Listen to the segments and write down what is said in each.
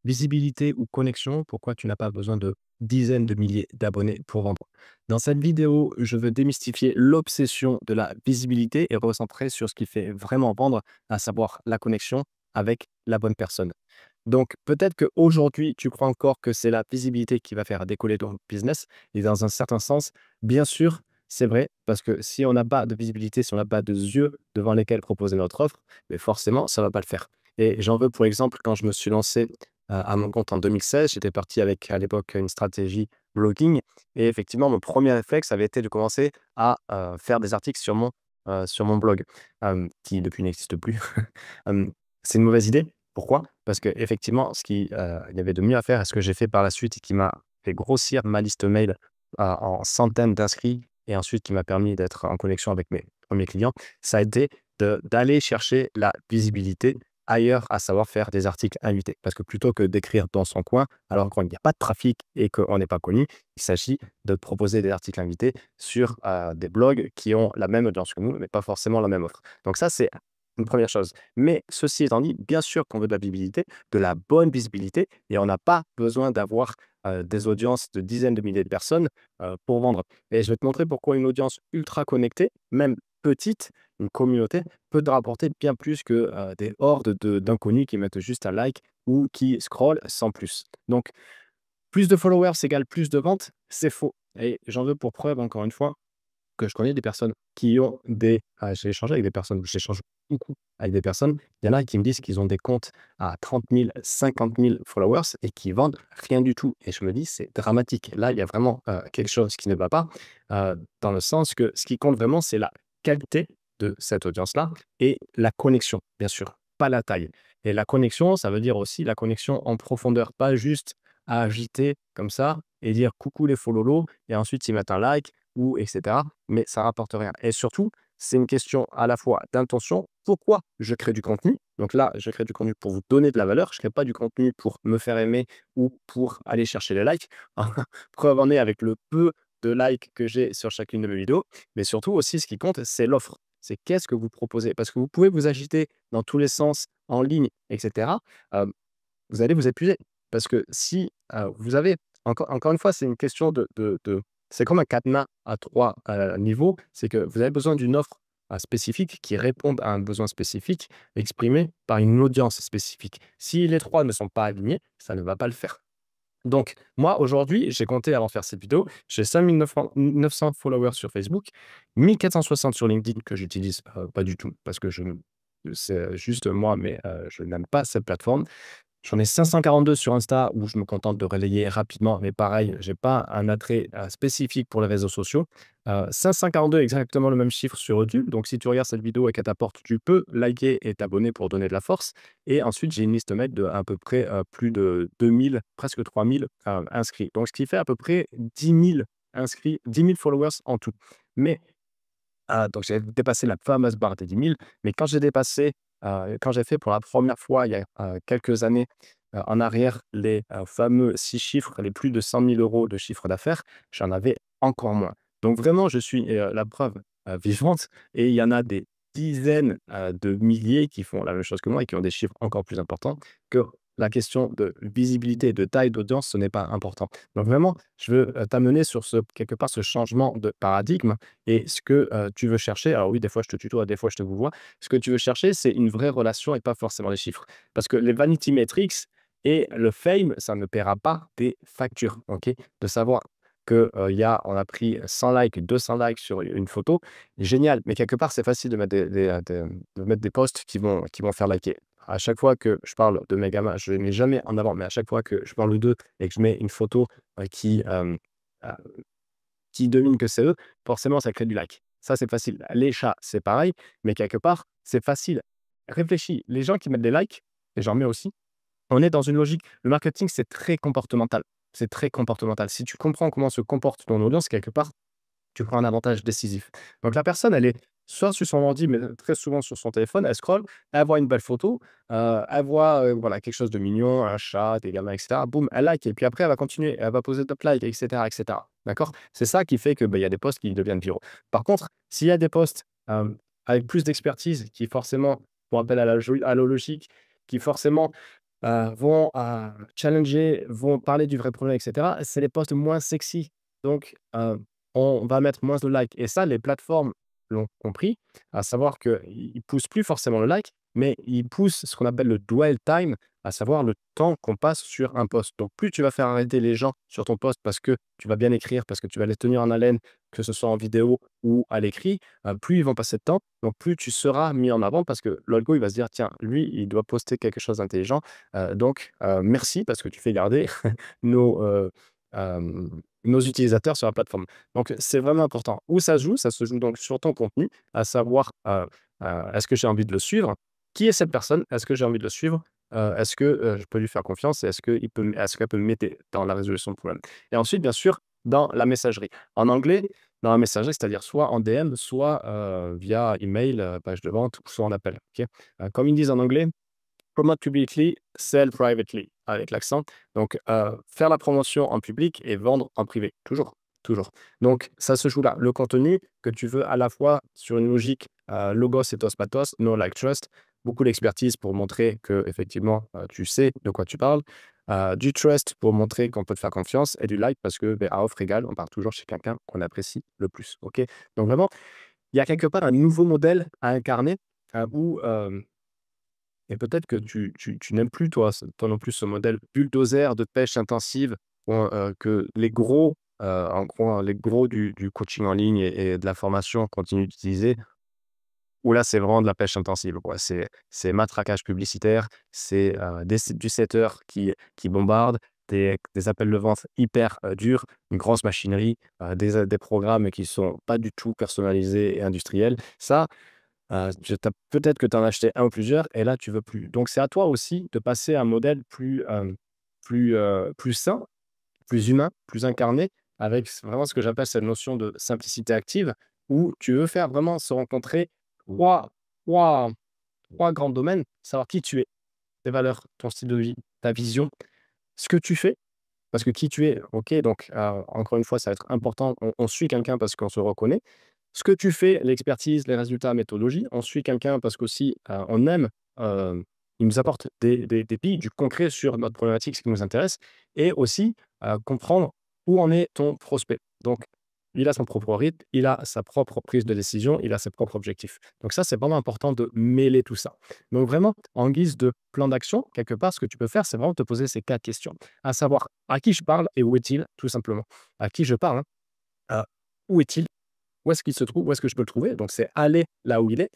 visibilité ou connexion, pourquoi tu n'as pas besoin de dizaines de milliers d'abonnés pour vendre. Dans cette vidéo, je veux démystifier l'obsession de la visibilité et recentrer sur ce qui fait vraiment vendre, à savoir la connexion avec la bonne personne. Donc, peut-être qu'aujourd'hui, tu crois encore que c'est la visibilité qui va faire décoller ton business. Et dans un certain sens, bien sûr, c'est vrai, parce que si on n'a pas de visibilité, si on n'a pas de yeux devant lesquels proposer notre offre, mais forcément, ça ne va pas le faire. Et j'en veux pour exemple, quand je me suis lancé à mon compte en 2016, j'étais parti avec à l'époque une stratégie blogging. Et effectivement, mon premier réflexe avait été de commencer à faire des articles sur mon blog, qui depuis n'existe plus. Euh, c'est une mauvaise idée. Pourquoi? Parce qu'effectivement, il y avait de mieux à faire et ce que j'ai fait par la suite et qui m'a fait grossir ma liste mail en centaines d'inscrits et ensuite qui m'a permis d'être en connexion avec mes premiers clients, ça a été d'aller chercher la visibilité ailleurs, à savoir faire des articles invités. Parce que plutôt que d'écrire dans son coin, alors qu'il n'y a pas de trafic et qu'on n'est pas connu, il s'agit de proposer des articles invités sur des blogs qui ont la même audience que nous, mais pas forcément la même offre. Donc ça, c'est une première chose. Mais ceci étant dit, bien sûr qu'on veut de la visibilité, de la bonne visibilité, et on n'a pas besoin d'avoir des audiences de dizaines de milliers de personnes pour vendre. Et je vais te montrer pourquoi une audience ultra connectée, même petite, une communauté, peut te rapporter bien plus que des hordes d'inconnus qui mettent juste un like ou qui scrollent sans plus. Donc, plus de followers égale plus de ventes, c'est faux. Et j'en veux pour preuve, encore une fois, que je connais des personnes qui ont j'ai échangé avec des personnes, j'échange beaucoup avec des personnes. Il y en a qui me disent qu'ils ont des comptes à 30 000, 50 000 followers et qui vendent rien du tout. Et je me dis, c'est dramatique. Là, il y a vraiment quelque chose qui ne va pas, dans le sens que ce qui compte vraiment, c'est la qualité de cette audience-là et la connexion, bien sûr, pas la taille. Et la connexion, ça veut dire aussi la connexion en profondeur, pas juste à agiter comme ça et dire coucou les fololos et ensuite ils mettent un like ou et cetera, mais ça rapporte rien et surtout, c'est une question à la fois d'intention. Pourquoi je crée du contenu? Donc là, je crée du contenu pour vous donner de la valeur. Je ne crée pas du contenu pour me faire aimer ou pour aller chercher les likes. Preuve en est avec le peu de likes que j'ai sur chacune de mes vidéos, mais surtout aussi ce qui compte, c'est l'offre. C'est qu'est-ce que vous proposez? Parce que vous pouvez vous agiter dans tous les sens en ligne et cetera, vous allez vous épuiser. Parce que si, vous avez encore une fois, c'est une question de c'est comme un cadenas à 3 niveaux. C'est que vous avez besoin d'une offre, spécifique qui réponde à un besoin spécifique exprimé par une audience spécifique. Si les 3 ne sont pas alignés, ça ne va pas le faire. Donc moi, aujourd'hui, j'ai compté avant de faire cette vidéo, j'ai 5 900 followers sur Facebook, 1 460 sur LinkedIn que j'utilise, pas du tout parce que c'est juste moi, mais je n'aime pas cette plateforme. J'en ai 542 sur Insta où je me contente de relayer rapidement, mais pareil, j'ai pas un attrait, spécifique pour les réseaux sociaux. 542 exactement le même chiffre sur YouTube, donc si tu regardes cette vidéo et qu'elle t'apporte, tu peux liker et t'abonner pour donner de la force et ensuite j'ai une liste mail de à peu près, plus de 2 000, presque 3 000 inscrits. Donc ce qui fait à peu près 10 000 inscrits, 10 000 followers en tout. Mais donc j'ai dépassé la fameuse barre des 10 000, mais quand j'ai fait pour la première fois il y a, quelques années, en arrière, les, fameux 6 chiffres, les plus de 100 000 € de chiffre d'affaires, j'en avais encore moins. Donc vraiment, je suis, la preuve, vivante et il y en a des dizaines, de milliers qui font la même chose que moi et qui ont des chiffres encore plus importants que la question de visibilité et de taille d'audience, ce n'est pas important. Donc vraiment, je veux, t'amener sur quelque part, ce changement de paradigme et ce que, tu veux chercher alors oui, des fois je te tutoie, des fois je te vouvoie. Ce que tu veux chercher, c'est une vraie relation et pas forcément les chiffres. Parce que les vanity metrics et le fame, ça ne paiera pas tes factures, OK? De savoir que, on a pris 100 likes, 200 likes sur une photo, génial, mais quelque part, c'est facile de mettre de mettre des posts qui vont faire liker. À chaque fois que je parle de mes gamins, je ne les mets jamais en avant, mais à chaque fois que je parle d'eux et que je mets une photo, heu qui devinent que c'est eux, forcément, ça crée du like. Ça, c'est facile. Les chats, c'est pareil, mais quelque part, c'est facile. Réfléchis, les gens qui mettent des likes, et j'en mets aussi, on est dans une logique. Le marketing, c'est très comportemental. C'est très comportemental. Si tu comprends comment se comporte ton audience, quelque part, tu prends un avantage décisif. Donc la personne, elle est soit sur son ordi, mais très souvent sur son téléphone, elle scrolle, elle voit une belle photo, elle voit, voilà, quelque chose de mignon, un chat, des gamins et cetera. Boum, elle like et puis après elle va continuer, elle va poser d'autres likes et cetera. D'accord? C'est ça qui fait que, il y a des posts qui deviennent viraux. Par contre, s'il y a des posts, avec plus d'expertise qui forcément font appel à la logique, qui forcément vont challenger, vont parler du vrai problème, et cetera, c'est les posts moins sexy. Donc, on va mettre moins de likes et ça, les plateformes l'ont compris, à savoir qu'ils poussent plus forcément le like, mais ils poussent ce qu'on appelle le dwell time, à savoir le temps qu'on passe sur un post. Donc, plus tu vas faire arrêter les gens sur ton post parce que tu vas bien écrire, parce que tu vas les tenir en haleine, que ce soit en vidéo ou à l'écrit, plus ils vont passer de temps, donc plus tu seras mis en avant parce que l'algo, il va se dire: «Tiens, lui, il doit poster quelque chose d'intelligent, merci parce que tu fais garder nos, nos utilisateurs sur la plateforme». Donc c'est vraiment important. Où ça se joue? Ça se joue donc sur ton contenu, à savoir, est-ce que j'ai envie de le suivre? Qui est cette personne? Est-ce que j'ai envie de le suivre? Est-ce que, je peux lui faire confiance? Et est-ce qu'elle peut m'aider dans la résolution de problème? Et ensuite, bien sûr, dans la messagerie. En anglais, dans la messagerie, c'est-à-dire soit en DM, soit, via email, page de vente ou soit en appel, OK? Comme ils disent en anglais: «Promote publicly, sell privately», avec l'accent. Donc, faire la promotion en public et vendre en privé, toujours, toujours. Donc ça se joue là. Le contenu que tu veux à la fois sur une logique, logos, ethos, pathos, know, like, trust, beaucoup d'expertise pour montrer qu'effectivement, tu sais de quoi tu parles, du trust pour montrer qu'on peut te faire confiance et du like parce que, beh, à offre égale, on part toujours chez quelqu'un qu'on apprécie le plus, OK? Donc vraiment, il y a quelque part un nouveau modèle à incarner, où, et peut-être que tu n'aimes plus toi non plus ce modèle bulldozer de pêche intensive où, que les gros, en gros, hein, les gros du coaching en ligne et de la formation continuent d'utiliser, où là, c'est vraiment de la pêche intensive, quoi. C'est matraquage publicitaire, c'est, du setter qui bombarde, des appels de vente hyper, durs, une grosse machinerie, des programmes qui sont pas du tout personnalisés et industriels. Ça, peut-être que tu en as acheté un ou plusieurs et là, tu veux plus. Donc c'est à toi aussi de passer à un modèle plus sain, plus humain, plus incarné, avec vraiment ce que j'appelle cette notion de simplicité active, où tu veux faire vraiment se rencontrer 3 3 3 grands domaines, savoir qui tu es, tes valeurs, ton style de vie, ta vision, ce que tu fais, parce que qui tu es, OK, donc encore une fois, ça va être important, on suit quelqu'un parce qu'on se reconnaît. Ce que tu fais, l'expertise, les résultats, la méthodologie. On suit quelqu'un parce qu'aussi, on aime, il nous apporte des billes, du concret sur notre problématique, ce qui nous intéresse et aussi, comprendre où en est ton prospect. Donc, il a son propre rythme, il a sa propre prise de décision, il a ses propres objectifs. Donc ça, c'est vraiment important de mêler tout ça. Donc vraiment, en guise de plan d'action, quelque part, ce que tu peux faire, c'est vraiment te poser ces 4 questions, à savoir: «À qui je parle et où est-il?» tout simplement. À qui je parle, hein, où est-il? Où est-ce qu'il se trouve? Où est-ce que je peux le trouver? Donc c'est aller là où il est.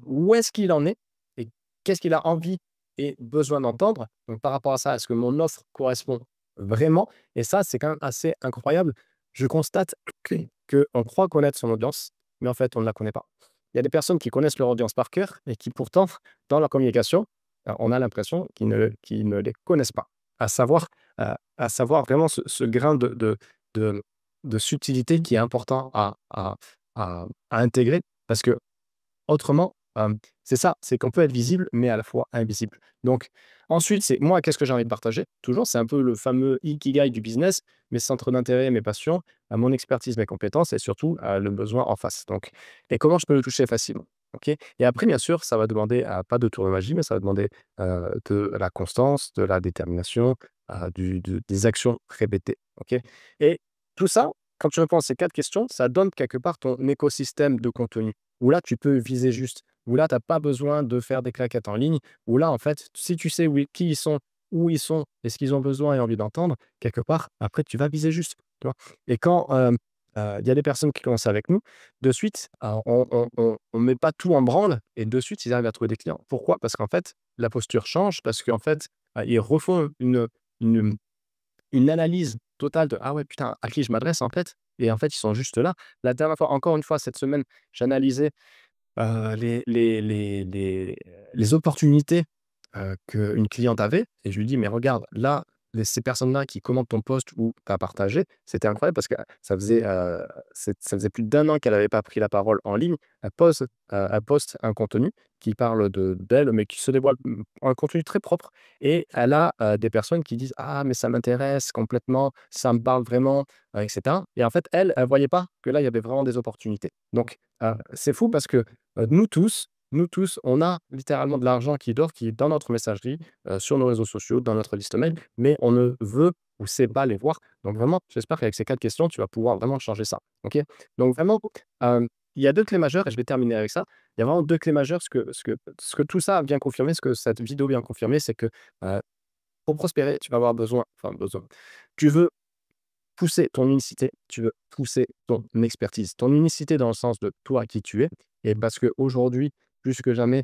Où est-ce qu'il en est? Et qu'est-ce qu'il a envie et besoin d'entendre? Donc par rapport à ça, est-ce que mon offre correspond vraiment? Et ça, c'est quand même assez incroyable. Je constate qu'on croit connaître son audience, mais en fait, on ne la connaît pas. Il y a des personnes qui connaissent leur audience par cœur et qui pourtant, dans leur communication, on a l'impression qu'ils ne les connaissent pas. À savoir, à savoir vraiment ce grain de de subtilité qui est important à intégrer parce que autrement, c'est ça, c'est qu'on peut être visible, mais à la fois invisible. Donc ensuite, c'est moi, qu'est-ce que j'ai envie de partager? Toujours, c'est un peu le fameux ikigai du business, mes centres d'intérêt, mes passions, mon expertise, mes compétences et surtout, le besoin en face. Donc et comment je peux le toucher facilement? OK? Et après, bien sûr, ça va demander, pas de tour de magie, mais ça va demander, de la constance, de la détermination, des actions répétées. OK? Et tout ça, quand tu réponds à ces 4 questions, ça donne quelque part ton écosystème de contenu. Où là, tu peux viser juste. Où là, tu as pas besoin de faire des claquettes en ligne. Où là, en fait, si tu sais qui ils sont, où ils sont et ce qu'ils ont besoin et envie d'entendre, quelque part, après, tu vas viser juste, tu vois? Et quand, il y a des personnes qui commencent avec nous, de suite, on met pas tout en branle et de suite, ils arrivent à trouver des clients. Pourquoi? Parce qu'en fait, la posture change, parce qu'en fait, ils refont une une analyse totale de: «Ah ouais, putain, à qui je m'adresse, en fait?» et en fait, ils sont juste là. La dernière fois, encore une fois, cette semaine, j'analysais, les opportunités, qu'une cliente avait et je lui dis: «Mais regarde, là, ces personnes-là qui commentent ton post ou tu as partagé», c'était incroyable parce que ça faisait plus d'1 an qu'elle avait pas pris la parole en ligne. Elle poste un contenu qui parle d'elle, mais qui se dévoile, un contenu très propre et elle a, des personnes qui disent: «Ah mais ça m'intéresse complètement, ça me parle vraiment», et cetera et en fait, elle voyait pas que là, il y avait vraiment des opportunités. Donc, c'est fou parce que, nous tous, Nous tous, on a littéralement de l'argent qui dort, qui est dans notre messagerie, sur nos réseaux sociaux, dans notre liste mail, mais on ne veut ou sait pas les voir. Donc vraiment, j'espère qu'avec ces 4 questions, tu vas pouvoir vraiment changer ça, OK? Donc vraiment, il y a 2 clés majeures et je vais terminer avec ça. Il y a vraiment 2 clés majeures, ce que tout ça a bien confirmé, ce que cette vidéo vient confirmer, c'est que, heu, pour prospérer, tu vas avoir besoin, tu veux pousser ton unicité, tu veux pousser ton expertise. Ton unicité dans le sens de toi qui tu es et parce qu'aujourd'hui, plus que jamais,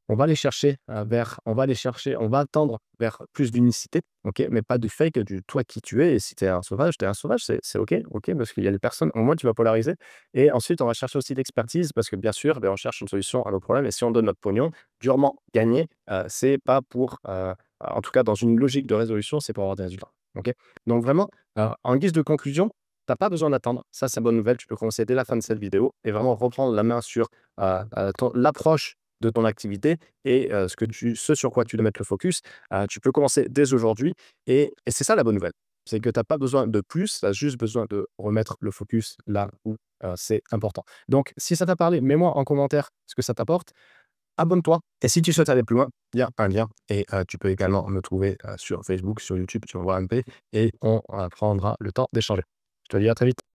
on va aller chercher, on va tendre vers plus d'unicité, OK? Mais pas de fake, du toi qui tu es et si tu es un sauvage, c'est OK, parce qu'il y a des personnes au moins tu vas polariser et ensuite on va chercher aussi l'expertise parce que bien sûr, beh, on cherche une solution à nos problèmes et si on donne notre pognon, durement gagné, c'est pas pour, en tout cas dans une logique de résolution, c'est pour avoir des résultats, OK? Donc vraiment, en guise de conclusion, tu as pas besoin d'attendre. Ça, c'est bonne nouvelle. Tu peux commencer dès la fin de cette vidéo et vraiment reprendre la main sur, l'approche de ton activité et ce sur quoi tu dois mettre le focus. Tu peux commencer dès aujourd'hui et c'est ça la bonne nouvelle. C'est que tu as pas besoin de plus, tu as juste besoin de remettre le focus là où, c'est important. Donc si ça t'a parlé, mets-moi en commentaire ce que ça t'apporte. Abonne-toi et si tu souhaites aller plus loin, il y a un lien et tu peux également me trouver, sur Facebook, sur YouTube, tu vas voir MP et on, prendra le temps d'échanger. Je te dis à très vite.